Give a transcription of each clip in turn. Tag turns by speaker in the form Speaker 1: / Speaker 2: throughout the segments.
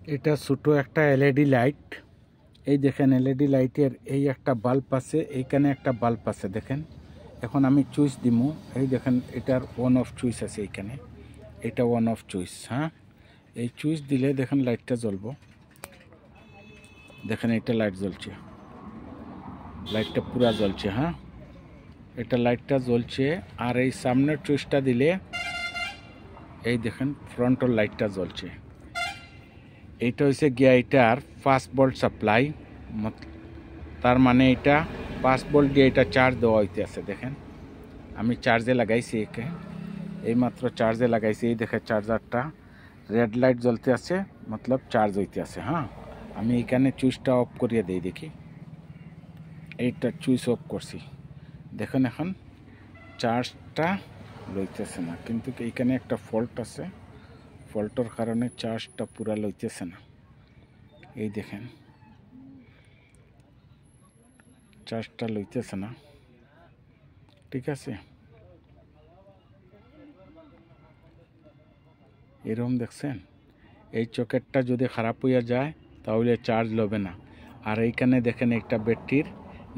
Speaker 1: এটা ছোট একটা এলইডি লাইট। এই দেখেন এলইডি লাইটের এই একটা বাল্ব আছে, এইখানে একটা বাল্ব আছে দেখেন। এখন আমি চুইস দিমু, এই দেখেন এটার অন অফ চুইস আছে এইখানে, এটা অন অফ চুইস। হ্যাঁ, এই চুইস দিলে দেখেন লাইটটা জ্বলবো। দেখেন এটা লাইট জ্বলছে, লাইটটা পুরা জ্বলছে। হ্যাঁ, এটা লাইটটা জ্বলছে। আর এই সামনের চুইসটা দিলে এই দেখেন ফ্রন্টের লাইটটা জ্বলছে। এইটা হচ্ছে গিয়া এটার 5 ভোল্ট সাপ্লাই, তার মানে এটা 5 ভোল্ট দিয়ে এটা চার্জ দেওয়া হইতে আছে। দেখেন আমি চার্জে লাগাইছি, একে এইমাত্র চার্জে লাগাইছি। এই দেখে চার্জারটা রেড লাইট জ্বলতে আছে, মতলব চার্জ হইতে আছে। হ্যাঁ, আমি এখানে চুইসটা অফ করিয়ে দিই, দেখি এইটা চুইস অফ করছি। দেখেন এখন চার্জটা লইতেছে না, কিন্তু এইখানে একটা ফল্ট আছে, ফল্টের কারণে চার্জটা পুরা লইতেছে না। এই দেখেন চার্জটা লইতেছে না, ঠিক আছে। এরকম দেখছেন, এই চকেটটা যদি খারাপ হইয়া যায় তাহলে চার্জ লবে না। আর এইখানে দেখেন একটা ব্যাটারির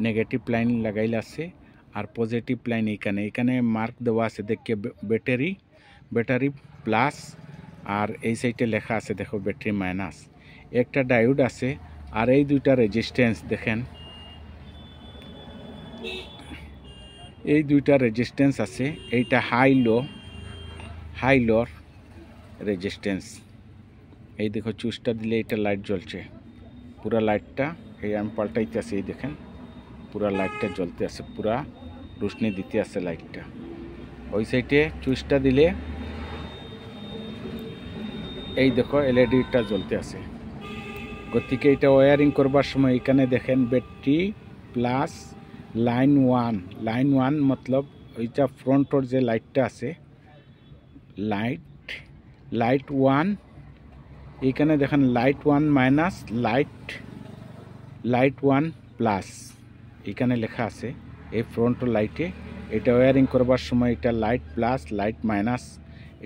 Speaker 1: নেগেটিভ লাইন লাগাইলে আছে, আর পজিটিভ লাইন এইখানে মার্ক দেওয়া আছে, দেখে ব্যাটারি প্লাস, আর এই সাইডে লেখা আছে দেখো ব্যাটারি মাইনাস। একটা ডায়োড আছে, আর এই দুইটা রেজিস্ট্যান্স দেখেন, এই দুইটা রেজিস্ট্যান্স আছে। এইটা হাই লোর রেজিস্ট্যান্স। এই দেখো চুইসটা দিলে এটা লাইট জ্বলছে, পুরা লাইটটা। এই আমি পাল্টাইতে আছে, এই দেখেন পুরা লাইটটা জ্বলতে আছে, পুরা রোশনি দিতে আছে লাইটটা। ওই সাইডে চুইসটা দিলে এই দেখো এলইডিটা জ্বলতে আছে। গতিকে এটা ওয়ারিং করবার সময় এখানে দেখেন ব্যাটারি প্লাস লাইন ওয়ান মতলব ওইটা ফ্রন্টর যে লাইটটা আছে, লাইট ওয়ান। এইখানে দেখেন light one minus, light one plus, এখানে লেখা আছে এই ফ্রন্ট লাইটে। এটা ওয়ারিং করবার সময় এটা লাইট প্লাস লাইট মাইনাস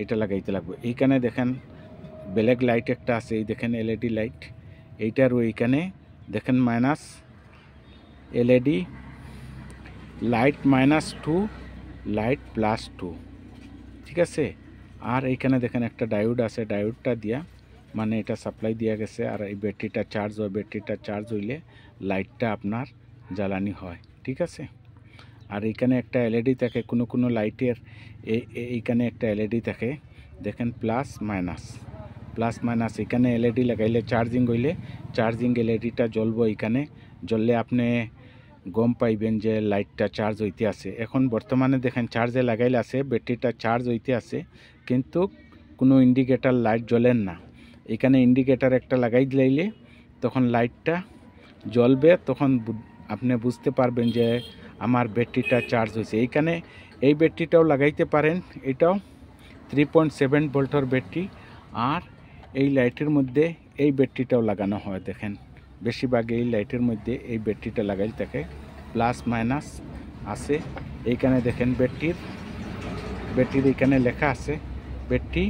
Speaker 1: এটা লাগাইতে লাগবে। এইখানে দেখেন ব্ল্যাক লাইট একটা আছে, এই দেখেন এলইডি লাইট, এইটার ওইখানে দেখেন মাইনাস এলইডি লাইট -2 লাইট +2, ঠিক আছে। আর এইখানে দেখেন একটা ডায়োড আছে, ডায়োডটা দিয়া মানে এটা সাপ্লাই দিয়া গেছে। আর এই ব্যাটারিটা চার্জ হয়, ব্যাটারিটা চার্জ হইলে লাইটটা আপনার জ্বালানি হয়, ঠিক আছে। আর এইখানে একটা এলইডি থাকে, কোনো লাইটের এইখানে একটা এলইডি থাকে দেখেন প্লাস মাইনাস। এখানে এলইডি লাগাইলে চার্জিং হইলে চার্জিং এলইডিটা জ্বলবো। এইখানে জ্বললে আপনি গম পাইবেন যে লাইটটা চার্জ হইতে আছে। এখন বর্তমানে দেখেন চার্জে লাগাইলে আছে, ব্যাটারিটা চার্জ হইতে আছে, কিন্তু কোনো ইন্ডিকেটার লাইট জ্বলেন না। এখানে ইন্ডিকেটার একটা লাগাই দিলে তখন লাইটটা জ্বলবে, তখন আপনি বুঝতে পারবেন যে আমার ব্যাটারিটা চার্জ হয়েছে। এইখানে এই ব্যাটারিটাও লাগাইতে পারেন, এটাও 3.7 ভোল্টের ব্যাটারি। আর এই লাইটের মধ্যে এই ব্যাটারিটাও লাগানো হয়, দেখেন বেশিরভাগ এই লাইটের মধ্যে এই ব্যাটারিটা লাগাই থাকে, প্লাস মাইনাস আছে। এইখানে দেখেন ব্যাটারির এখানে লেখা আছে ব্যাটারি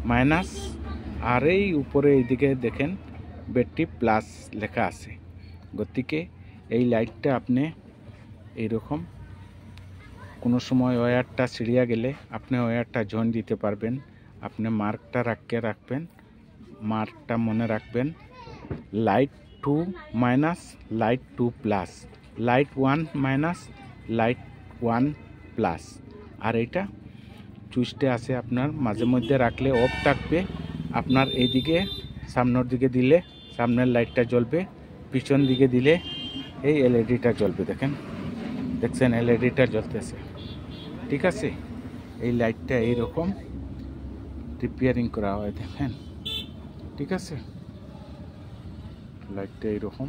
Speaker 1: মাইনাস, আর এই উপরে এইদিকে দেখেন ব্যাটারি প্লাস লেখা আছে। গতিকে এই লাইটটা আপনি এইরকম কোনো সময় ওয়্যারটা ছিঁড়িয়া গেলে আপনি ওয়্যারটা জয়েন দিতে পারবেন। আপনি মার্কটা রাখবেন, মার্কটা মনে রাখবেন, light 2 minus light 2 plus, light 1 minus light 1 plus. আর এইটা চুইসটা আছে আপনার মাঝে মধ্যে রাখলে অফ থাকবে। আপনার এইদিকে সামনের দিকে দিলে সামনের লাইটটা জ্বলবে, পিছন দিকে দিলে এই এলইডিটা জ্বলবে। দেখছেন এলইডিটা জ্বলতেছে, ঠিক আছে। এই লাইটটা এইরকম রিপেয়ারিং করা হয়, দেখেন, ঠিক আছে। লাইটটা এইরকম